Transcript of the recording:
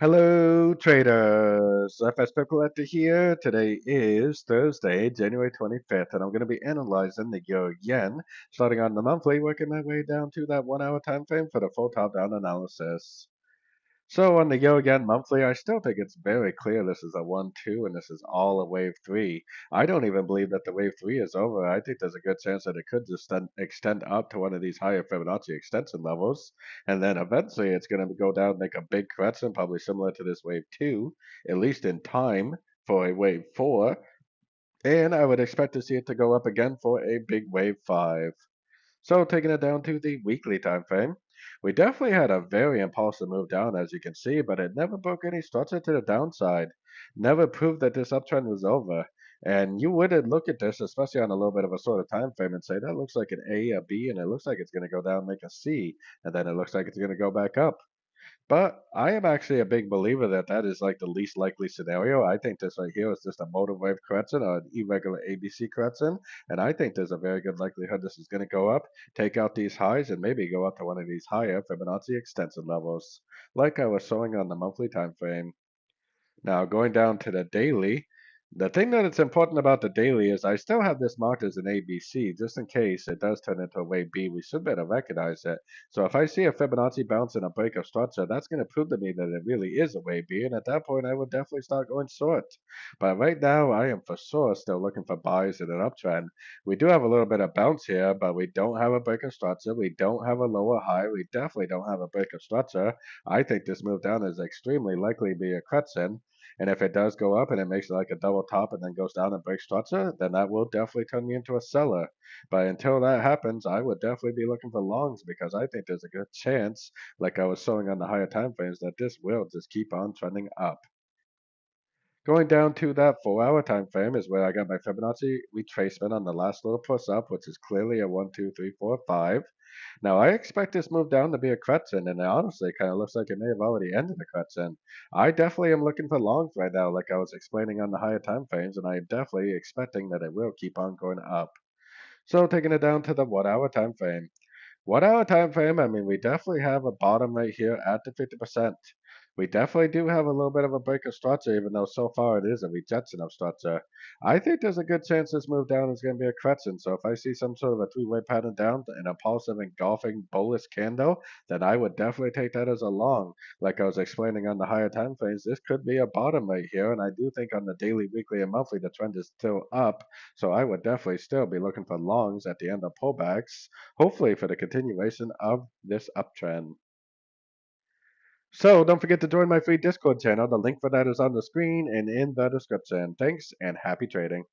Hello, traders. FX Pip Collector here. Today is Thursday, January 25th, and I'm going to be analyzing the euro yen, starting on the monthly, working my way down to that 1 hour time frame for the full top-down analysis. So on the Yo Again monthly, I still think it's very clear this is a 1-2 and this is all a wave 3. I don't even believe that the wave 3 is over. I think there's a good chance that it could just extend up to one of these higher Fibonacci extension levels. And then eventually it's going to go down, make a big correction, probably similar to this wave 2, at least in time for a wave 4. And I would expect to see it to go up again for a big wave 5. So taking it down to the weekly time frame, we definitely had a very impulsive move down, as you can see, but it never broke any structure to the downside. Never proved that this uptrend was over. And you wouldn't look at this, especially on a little bit of a sort of time frame, and say that looks like an A, a B, and it looks like it's going to go down, make a C, and then it looks like it's going to go back up. But I am actually a big believer that that is like the least likely scenario. I think this right here is just a motor wave correction or an irregular ABC correction. And I think there's a very good likelihood this is going to go up, take out these highs, and maybe go up to one of these higher Fibonacci extension levels, like I was showing on the monthly time frame. Now, going down to the daily, the thing that is important about the daily is I still have this marked as an ABC, just in case it does turn into a wave B. We should better recognize it. So if I see a Fibonacci bounce and a break of structure, that's going to prove to me that it really is a wave B, and at that point, I would definitely start going short. But right now, I am for sure still looking for buys in an uptrend. We do have a little bit of bounce here, but we don't have a break of structure. We don't have a lower high. We definitely don't have a break of structure. I think this move down is extremely likely to be a correction. And if it does go up and it makes it like a double top and then goes down and breaks structure, then that will definitely turn me into a seller. But until that happens, I would definitely be looking for longs because I think there's a good chance, like I was showing on the higher time frames, that this will just keep on trending up. Going down to that 4 hour time frame is where I got my Fibonacci retracement on the last little push up, which is clearly a 1, 2, 3, 4, 5. Now I expect this move down to be a correction, and it honestly kind of looks like it may have already ended the correction. I definitely am looking for longs right now, like I was explaining on the higher time frames, and I am definitely expecting that it will keep on going up. So taking it down to the 1 hour time frame. 1 hour time frame, I mean, we definitely have a bottom right here at the 50%. We definitely do have a little bit of a break of structure, even though so far it is a rejection of structure. I think there's a good chance this move down is going to be a correction. So if I see some sort of a three-way pattern down, an impulsive engulfing bullish candle, then I would definitely take that as a long. Like I was explaining on the higher time frames, this could be a bottom right here. And I do think on the daily, weekly, and monthly, the trend is still up. So I would definitely still be looking for longs at the end of pullbacks, hopefully for the continuation of this uptrend. So don't forget to join my free Discord channel. The link for that is on the screen and in the description. Thanks and happy trading.